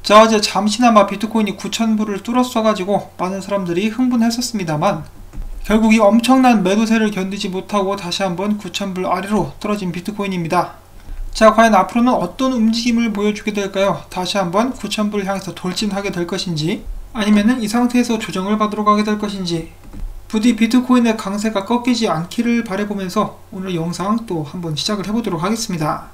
자, 어제 잠시나마 비트코인이 9,000불을 뚫었어가지고 많은 사람들이 흥분했었습니다만 결국 이 엄청난 매도세를 견디지 못하고 다시 한번 9,000불 아래로 떨어진 비트코인입니다. 자, 과연 앞으로는 어떤 움직임을 보여주게 될까요? 다시 한번 9,000불 향해서 돌진하게 될 것인지, 아니면은 이 상태에서 조정을 받으러 가게 될 것인지, 부디 비트코인의 강세가 꺾이지 않기를 바라보면서 오늘 영상 또 한번 시작을 해보도록 하겠습니다.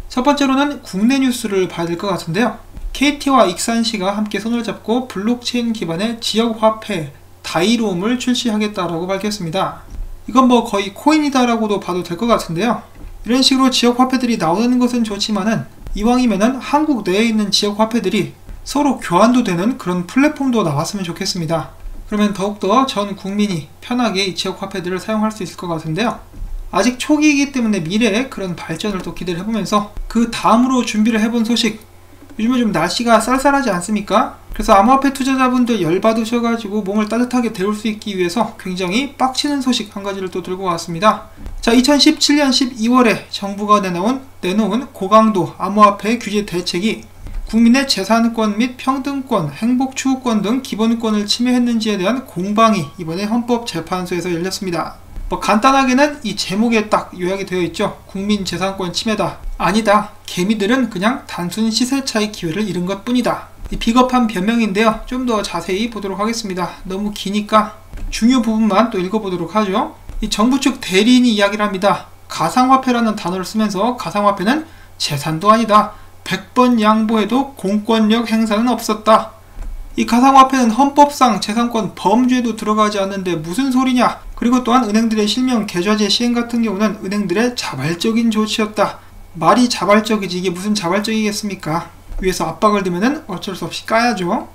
첫 번째로는 국내 뉴스를 봐야 될 것 같은데요. KT와 익산시가 함께 손을 잡고 블록체인 기반의 지역화폐 다이롬을 출시하겠다라고 밝혔습니다. 이건 뭐 거의 코인이다라고도 봐도 될 것 같은데요. 이런 식으로 지역화폐들이 나오는 것은 좋지만은 이왕이면은 한국 내에 있는 지역화폐들이 서로 교환도 되는 그런 플랫폼도 나왔으면 좋겠습니다. 그러면 더욱더 전 국민이 편하게 이 지역화폐들을 사용할 수 있을 것 같은데요. 아직 초기이기 때문에 미래에 그런 발전을 또 기대를 해보면서 그 다음으로 준비를 해본 소식, 요즘에 좀 날씨가 쌀쌀하지 않습니까? 그래서 암호화폐 투자자분들 열받으셔가지고 몸을 따뜻하게 데울 수 있기 위해서 굉장히 빡치는 소식 한 가지를 또 들고 왔습니다. 자, 2017년 12월에 정부가 내놓은 고강도 암호화폐 규제 대책이 국민의 재산권 및 평등권, 행복추구권 등 기본권을 침해했는지에 대한 공방이 이번에 헌법재판소에서 열렸습니다. 간단하게는 이 제목에 딱 요약이 되어 있죠. 국민 재산권 침해다. 아니다. 개미들은 그냥 단순 시세 차익 기회를 잃은 것 뿐이다. 이 비겁한 변명인데요. 좀 더 자세히 보도록 하겠습니다. 너무 기니까 중요 부분만 또 읽어보도록 하죠. 이 정부 측 대리인이 이야기를 합니다. 가상화폐라는 단어를 쓰면서 가상화폐는 재산도 아니다. 100번 양보해도 공권력 행사는 없었다. 이 가상화폐는 헌법상 재산권 범죄에도 들어가지 않는데 무슨 소리냐. 그리고 또한 은행들의 실명 계좌제 시행 같은 경우는 은행들의 자발적인 조치였다. 말이 자발적이지 이게 무슨 자발적이겠습니까? 위에서 압박을 들면은 어쩔 수 없이 까야죠.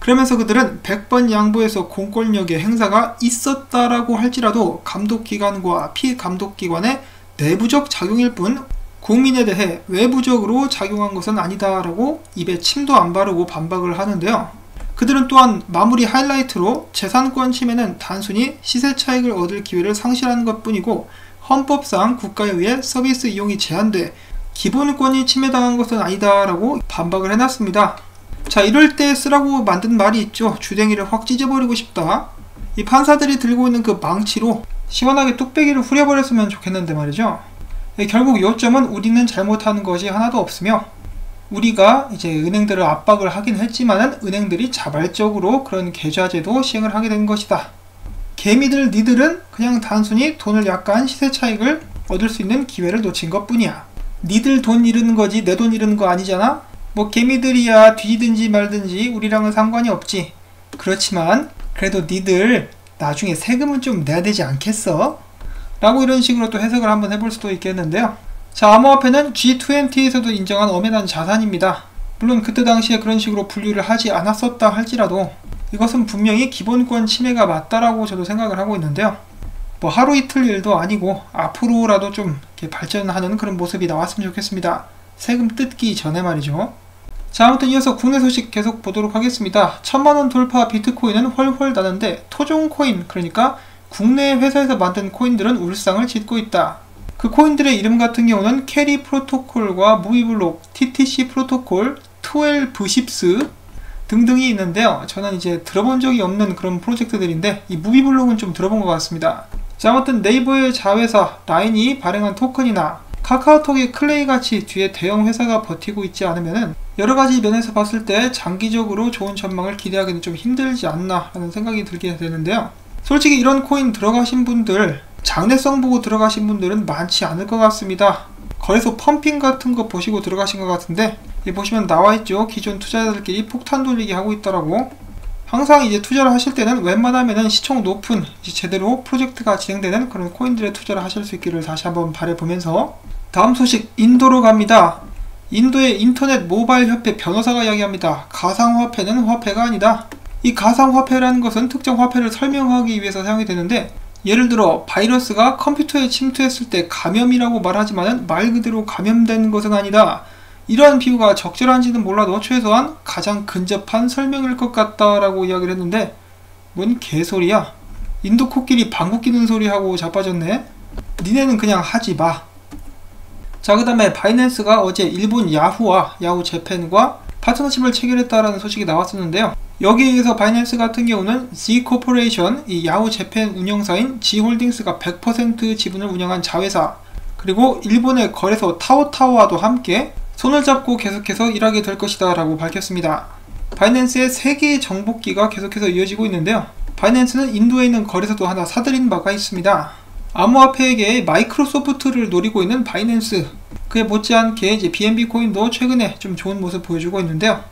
그러면서 그들은 100번 양보해서 공권력의 행사가 있었다라고 할지라도 감독기관과 피감독기관의 내부적 작용일 뿐 국민에 대해 외부적으로 작용한 것은 아니다라고 입에 침도 안 바르고 반박을 하는데요. 그들은 또한 마무리 하이라이트로 재산권 침해는 단순히 시세 차익을 얻을 기회를 상실하는 것뿐이고 헌법상 국가에 의해 서비스 이용이 제한돼 기본권이 침해당한 것은 아니다라고 반박을 해놨습니다. 자, 이럴 때 쓰라고 만든 말이 있죠. 주댕이를 확 찢어버리고 싶다. 이 판사들이 들고 있는 그 망치로 시원하게 뚝배기를 후려버렸으면 좋겠는데 말이죠. 결국 요점은 우리는 잘못하는 것이 하나도 없으며 우리가 이제 은행들을 압박을 하긴 했지만은 은행들이 자발적으로 그런 계좌제도 시행을 하게 된 것이다. 개미들 니들은 그냥 단순히 돈을 약간 시세 차익을 얻을 수 있는 기회를 놓친 것 뿐이야. 니들 돈 잃는 거지 내 돈 잃는 거 아니잖아? 뭐 개미들이야 뒤지든지 말든지 우리랑은 상관이 없지. 그렇지만 그래도 니들 나중에 세금은 좀 내야 되지 않겠어? 라고 이런 식으로 또 해석을 한번 해볼 수도 있겠는데요. 자, 암호화폐는 G20에서도 인정한 엄연한 자산입니다. 물론 그때 당시에 그런 식으로 분류를 하지 않았었다 할지라도 이것은 분명히 기본권 침해가 맞다라고 저도 생각을 하고 있는데요. 뭐 하루 이틀 일도 아니고 앞으로라도 좀 이렇게 발전하는 그런 모습이 나왔으면 좋겠습니다. 세금 뜯기 전에 말이죠. 자, 아무튼 이어서 국내 소식 계속 보도록 하겠습니다. 1000만원 돌파 비트코인은 훨훨 나는데 토종코인, 그러니까 국내 회사에서 만든 코인들은 울상을 짓고 있다. 그 코인들의 이름 같은 경우는 캐리 프로토콜과 무비블록, TTC 프로토콜, 12십스 등등이 있는데요. 저는 이제 들어본 적이 없는 그런 프로젝트들인데 이 무비블록은 좀 들어본 것 같습니다. 자, 아무튼 네이버의 자회사 라인이 발행한 토큰이나 카카오톡의 클레이 같이 뒤에 대형 회사가 버티고 있지 않으면은 여러가지 면에서 봤을 때 장기적으로 좋은 전망을 기대하기는 좀 힘들지 않나 라는 생각이 들게 되는데요. 솔직히 이런 코인 들어가신 분들, 장래성 보고 들어가신 분들은 많지 않을 것 같습니다. 거래소 펌핑 같은 거 보시고 들어가신 것 같은데 여기 보시면 나와있죠. 기존 투자자들끼리 폭탄 돌리기 하고 있더라고. 항상 이제 투자를 하실 때는 웬만하면은 시총 높은 제대로 프로젝트가 진행되는 그런 코인들에 투자를 하실 수 있기를 다시 한번 바라보면서 다음 소식 인도로 갑니다. 인도의 인터넷 모바일 협회 변호사가 이야기합니다. 가상화폐는 화폐가 아니다. 이 가상화폐라는 것은 특정 화폐를 설명하기 위해서 사용이 되는데 예를 들어 바이러스가 컴퓨터에 침투했을 때 감염이라고 말하지만 말 그대로 감염된 것은 아니다. 이러한 비유가 적절한지는 몰라도 최소한 가장 근접한 설명일 것 같다라고 이야기를 했는데 뭔 개소리야. 인도 코끼리 방귀 뀌는 소리하고 자빠졌네. 니네는 그냥 하지마. 자, 그 다음에 바이낸스가 어제 일본 야후와 야후 재팬과 파트너십을 체결했다라는 소식이 나왔었는데요. 여기에 의해서 바이낸스 같은 경우는 Z 코퍼레이션, 이 야후 재팬 운영사인 G홀딩스가 100% 지분을 운영한 자회사, 그리고 일본의 거래소 타오타오와도 함께 손을 잡고 계속해서 일하게 될 것이다 라고 밝혔습니다. 바이낸스의 3개의 정복기가 계속해서 이어지고 있는데요. 바이낸스는 인도에 있는 거래소도 하나 사들인 바가 있습니다. 암호화폐계의 마이크로소프트를 노리고 있는 바이낸스, 그에 못지않게 이제 BNB 코인도 최근에 좀 좋은 모습 보여주고 있는데요.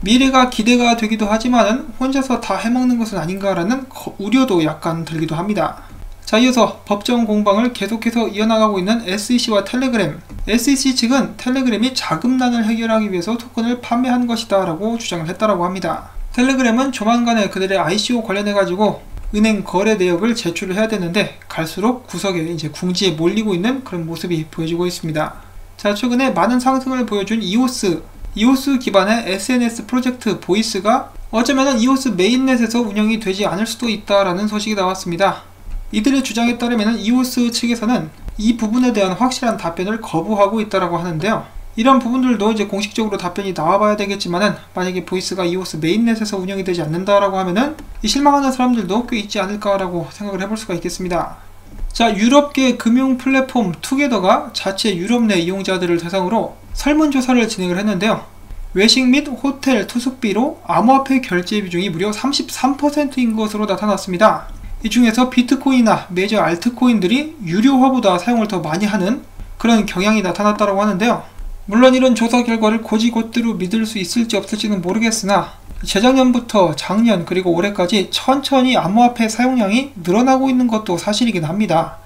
미래가 기대가 되기도 하지만은 혼자서 다 해먹는 것은 아닌가라는 우려도 약간 들기도 합니다. 자, 이어서 법정 공방을 계속해서 이어나가고 있는 SEC와 텔레그램. SEC 측은 텔레그램이 자금난을 해결하기 위해서 토큰을 판매한 것이다 라고 주장을 했다라고 합니다. 텔레그램은 조만간에 그들의 ICO 관련해가지고 은행 거래 내역을 제출을 해야 되는데 갈수록 구석에 이제 궁지에 몰리고 있는 그런 모습이 보여지고 있습니다. 자, 최근에 많은 상승을 보여준 이오스 기반의 SNS 프로젝트 보이스가 어쩌면은 이오스 메인넷에서 운영이 되지 않을 수도 있다라는 소식이 나왔습니다. 이들의 주장에 따르면 이오스 측에서는 이 부분에 대한 확실한 답변을 거부하고 있다라고 하는데요. 이런 부분들도 이제 공식적으로 답변이 나와봐야 되겠지만은 만약에 보이스가 이오스 메인넷에서 운영이 되지 않는다라고 하면은 실망하는 사람들도 꽤 있지 않을까라고 생각을 해볼 수가 있겠습니다. 자, 유럽계 금융 플랫폼 투게더가 자체 유럽 내 이용자들을 대상으로 설문조사를 진행을 했는데요. 외식 및 호텔 투숙비로 암호화폐 결제 비중이 무려 33%인 것으로 나타났습니다. 이 중에서 비트코인이나 메이저 알트코인들이 유료화보다 사용을 더 많이 하는 그런 경향이 나타났다고 하는데요. 물론 이런 조사 결과를 곧이곧대로 믿을 수 있을지 없을지는 모르겠으나 재작년부터 작년 그리고 올해까지 천천히 암호화폐 사용량이 늘어나고 있는 것도 사실이긴 합니다.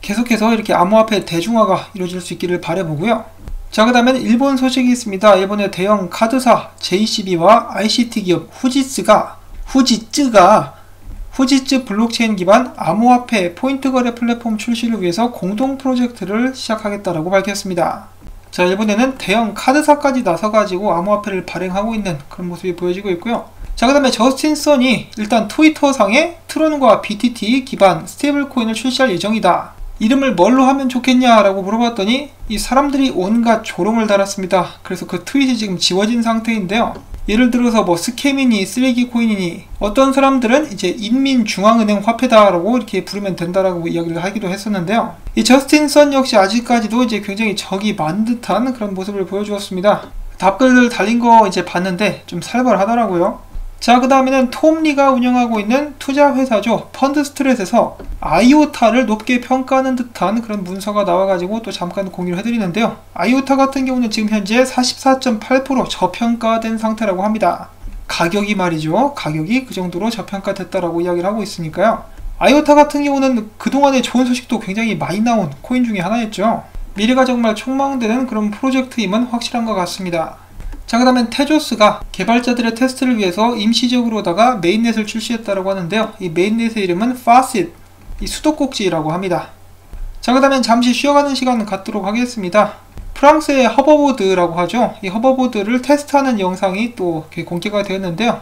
계속해서 이렇게 암호화폐 대중화가 이루어질 수 있기를 바라보고요. 자, 그 다음엔 일본 소식이 있습니다. 일본의 대형 카드사 JCB와 ICT 기업 후지츠 블록체인 기반 암호화폐 포인트 거래 플랫폼 출시를 위해서 공동 프로젝트를 시작하겠다라고 밝혔습니다. 자, 일본에는 대형 카드사까지 나서가지고 암호화폐를 발행하고 있는 그런 모습이 보여지고 있고요. 자, 그 다음에 저스틴 선이 일단 트위터상에 트론과 BTT 기반 스테이블 코인을 출시할 예정이다. 이름을 뭘로 하면 좋겠냐라고 물어봤더니 이 사람들이 온갖 조롱을 달았습니다. 그래서 그 트윗이 지금 지워진 상태인데요. 예를 들어서 뭐 스캠이니 쓰레기 코인이니 어떤 사람들은 이제 인민중앙은행 화폐다라고 이렇게 부르면 된다라고 이야기를 하기도 했었는데요. 이 저스틴 선 역시 아직까지도 이제 굉장히 적이 많은 듯한 그런 모습을 보여주었습니다. 답글들 달린 거 이제 봤는데 좀 살벌하더라고요. 자, 그 다음에는 톰리가 운영하고 있는 투자 회사죠. 펀드스트렛에서 아이오타를 높게 평가하는 듯한 그런 문서가 나와가지고 또 잠깐 공유를 해드리는데요. 아이오타 같은 경우는 지금 현재 44.8% 저평가된 상태라고 합니다. 가격이 말이죠. 가격이 그 정도로 저평가됐다라고 이야기를 하고 있으니까요. 아이오타 같은 경우는 그동안에 좋은 소식도 굉장히 많이 나온 코인 중에 하나였죠. 미래가 정말 촉망되는 그런 프로젝트임은 확실한 것 같습니다. 자, 그 다음엔 테조스가 개발자들의 테스트를 위해서 임시적으로다가 메인넷을 출시했다고 하는데요. 이 메인넷의 이름은 Facet, 이 수도꼭지라고 합니다. 자, 그 다음엔 잠시 쉬어가는 시간 갖도록 하겠습니다. 프랑스의 허버보드라고 하죠. 이 허버보드를 테스트하는 영상이 또 이렇게 공개가 되었는데요.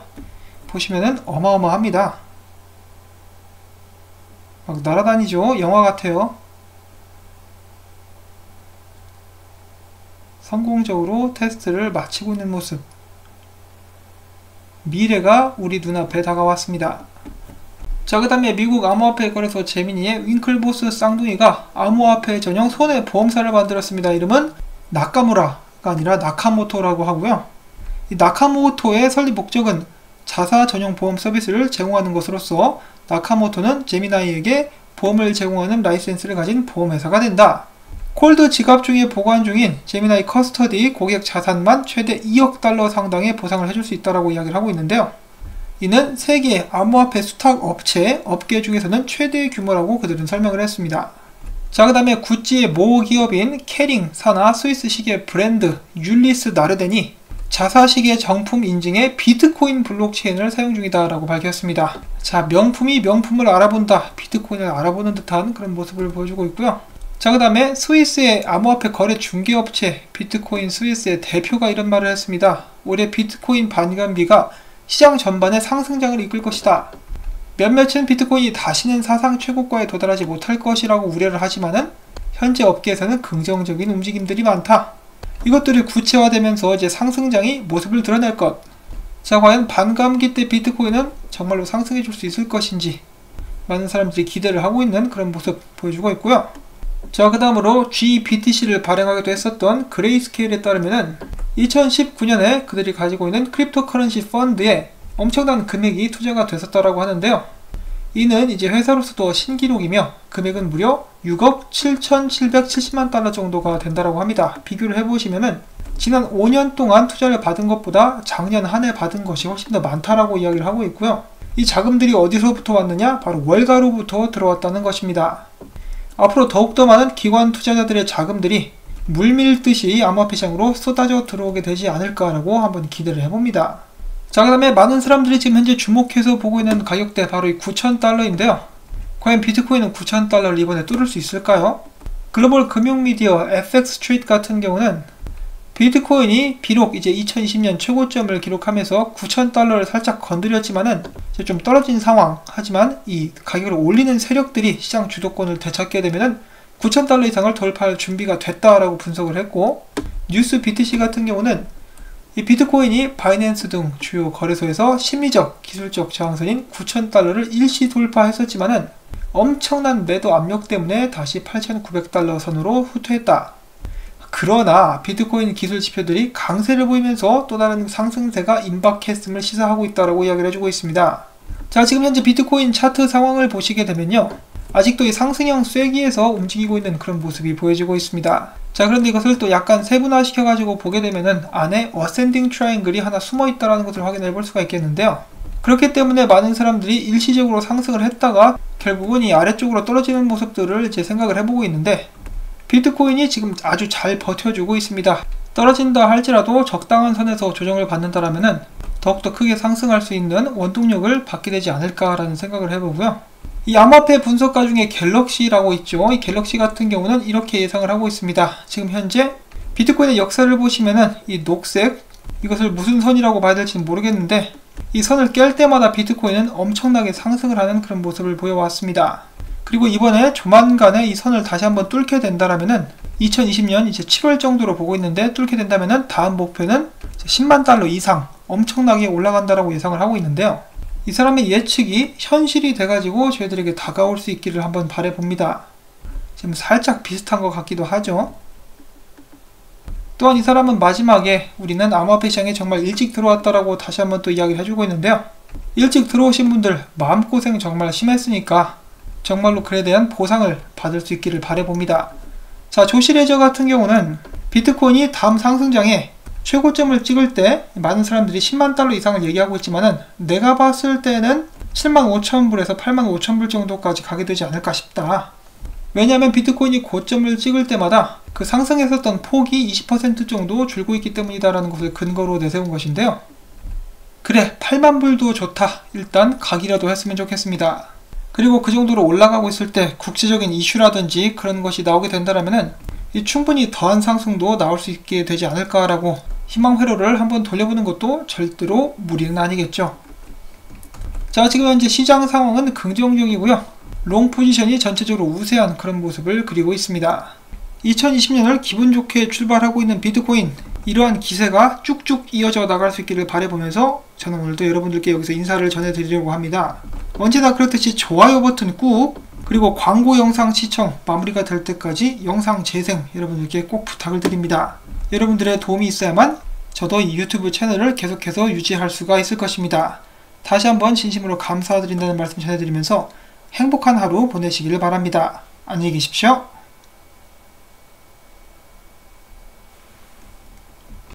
보시면은 어마어마합니다. 막 날아다니죠. 영화 같아요. 성공적으로 테스트를 마치고 있는 모습. 미래가 우리 눈앞에 다가왔습니다. 자, 그 다음에 미국 암호화폐 거래소 제미니의 윙클보스 쌍둥이가 암호화폐 전용 손해보험사를 만들었습니다. 이름은 나카무라가 아니라 나카모토라고 하고요. 이 나카모토의 설립 목적은 자사 전용 보험 서비스를 제공하는 것으로서 나카모토는 제미나이에게 보험을 제공하는 라이센스를 가진 보험회사가 된다. 콜드 지갑 중에 보관 중인 제미나이 커스터디 고객 자산만 최대 2억 달러 상당의 보상을 해줄 수 있다고 이야기를 하고 있는데요. 이는 세계 암호화폐 수탁 업체 업계 중에서는 최대의 규모라고 그들은 설명을 했습니다. 자, 그 다음에 구찌의 모 기업인 캐링 산하 스위스 시계 브랜드 율리스 나르덴이 자사 시계 정품 인증에 비트코인 블록체인을 사용 중이다 라고 밝혔습니다. 자, 명품이 명품을 알아본다, 비트코인을 알아보는 듯한 그런 모습을 보여주고 있고요. 자, 그 다음에 스위스의 암호화폐 거래 중개업체 비트코인 스위스의 대표가 이런 말을 했습니다. 올해 비트코인 반감비가 시장 전반의 상승장을 이끌 것이다. 몇몇은 비트코인이 다시는 사상 최고가에 도달하지 못할 것이라고 우려를 하지만은 현재 업계에서는 긍정적인 움직임들이 많다. 이것들이 구체화되면서 이제 상승장이 모습을 드러낼 것. 자, 과연 반감기 때 비트코인은 정말로 상승해 줄 수 있을 것인지 많은 사람들이 기대를 하고 있는 그런 모습 보여주고 있고요. 자, 그 다음으로 GBTC를 발행하기도 했었던 그레이스케일에 따르면은 2019년에 그들이 가지고 있는 크립토커런시 펀드에 엄청난 금액이 투자가 됐었다라고 하는데요. 이는 이제 회사로서도 신기록이며 금액은 무려 6억 7,770만 달러 정도가 된다라고 합니다. 비교를 해보시면은 지난 5년 동안 투자를 받은 것보다 작년 한 해 받은 것이 훨씬 더 많다라고 이야기를 하고 있고요. 이 자금들이 어디서부터 왔느냐? 바로 월가로부터 들어왔다는 것입니다. 앞으로 더욱더 많은 기관 투자자들의 자금들이 물밀듯이 암호화폐 시장으로 쏟아져 들어오게 되지 않을까라고 한번 기대를 해봅니다. 자, 그 다음에 많은 사람들이 지금 현재 주목해서 보고 있는 가격대 바로 이 9,000달러인데요. 과연 비트코인은 9,000달러를 이번에 뚫을 수 있을까요? 글로벌 금융 미디어 FX 스트리트 같은 경우는 비트코인이 비록 이제 2020년 최고점을 기록하면서 9,000달러를 살짝 건드렸지만은 이제 좀 떨어진 상황. 하지만 이 가격을 올리는 세력들이 시장 주도권을 되찾게 되면은 9,000달러 이상을 돌파할 준비가 됐다라고 분석을 했고, 뉴스 BTC 같은 경우는 이 비트코인이 바이낸스 등 주요 거래소에서 심리적, 기술적 저항선인 9,000달러를 일시 돌파했었지만은 엄청난 매도 압력 때문에 다시 8,900달러 선으로 후퇴했다. 그러나 비트코인 기술 지표들이 강세를 보이면서 또 다른 상승세가 임박했음을 시사하고 있다고 이야기를 해주고 있습니다. 자, 지금 현재 비트코인 차트 상황을 보시게 되면요, 아직도 이 상승형 쐐기에서 움직이고 있는 그런 모습이 보여지고 있습니다. 자, 그런데 이것을 또 약간 세분화시켜가지고 보게 되면은 안에 어센딩 트라이앵글이 하나 숨어있다는 것을 확인해 볼 수가 있겠는데요. 그렇기 때문에 많은 사람들이 일시적으로 상승을 했다가 결국은 이 아래쪽으로 떨어지는 모습들을 이제 생각을 해보고 있는데, 비트코인이 지금 아주 잘 버텨주고 있습니다. 떨어진다 할지라도 적당한 선에서 조정을 받는다라면은 더욱더 크게 상승할 수 있는 원동력을 받게 되지 않을까라는 생각을 해보고요. 이 암호화폐 분석가 중에 갤럭시라고 있죠. 이 갤럭시 같은 경우는 이렇게 예상을 하고 있습니다. 지금 현재 비트코인의 역사를 보시면은 이 녹색, 이것을 무슨 선이라고 봐야 될지는 모르겠는데 이 선을 깰 때마다 비트코인은 엄청나게 상승을 하는 그런 모습을 보여왔습니다. 그리고 이번에 조만간에 이 선을 다시 한번 뚫게 된다라면은 2020년 이제 7월 정도로 보고 있는데, 뚫게 된다면은 다음 목표는 10만 달러 이상 엄청나게 올라간다라고 예상을 하고 있는데요. 이 사람의 예측이 현실이 돼가지고 저희들에게 다가올 수 있기를 한번 바라봅니다. 지금 살짝 비슷한 것 같기도 하죠. 또한 이 사람은 마지막에 우리는 암호화폐 시장에 정말 일찍 들어왔다라고 다시 한번 또 이야기를 해주고 있는데요. 일찍 들어오신 분들 마음고생 정말 심했으니까 정말로 그에 대한 보상을 받을 수 있기를 바라봅니다. 자, 조시레저 같은 경우는 비트코인이 다음 상승장에 최고점을 찍을 때 많은 사람들이 10만 달러 이상을 얘기하고 있지만은 내가 봤을 때는 7만 5천 불에서 8만 5천 불 정도까지 가게 되지 않을까 싶다. 왜냐하면 비트코인이 고점을 찍을 때마다 그 상승했었던 폭이 20% 정도 줄고 있기 때문이다라는 것을 근거로 내세운 것인데요. 그래, 8만 불도 좋다. 일단 가기라도 했으면 좋겠습니다. 그리고 그 정도로 올라가고 있을 때 국제적인 이슈라든지 그런 것이 나오게 된다면은 충분히 더한 상승도 나올 수 있게 되지 않을까라고 희망 회로를 한번 돌려보는 것도 절대로 무리는 아니겠죠. 자, 지금 현재 시장 상황은 긍정적이고요. 롱 포지션이 전체적으로 우세한 그런 모습을 그리고 있습니다. 2020년을 기분 좋게 출발하고 있는 비트코인, 이러한 기세가 쭉쭉 이어져 나갈 수 있기를 바라보면서 저는 오늘도 여러분들께 여기서 인사를 전해드리려고 합니다. 언제나 그렇듯이 좋아요 버튼 꾹, 그리고 광고 영상 시청 마무리가 될 때까지 영상 재생 여러분들께 꼭 부탁을 드립니다. 여러분들의 도움이 있어야만 저도 이 유튜브 채널을 계속해서 유지할 수가 있을 것입니다. 다시 한번 진심으로 감사드린다는 말씀 전해드리면서 행복한 하루 보내시기를 바랍니다. 안녕히 계십시오.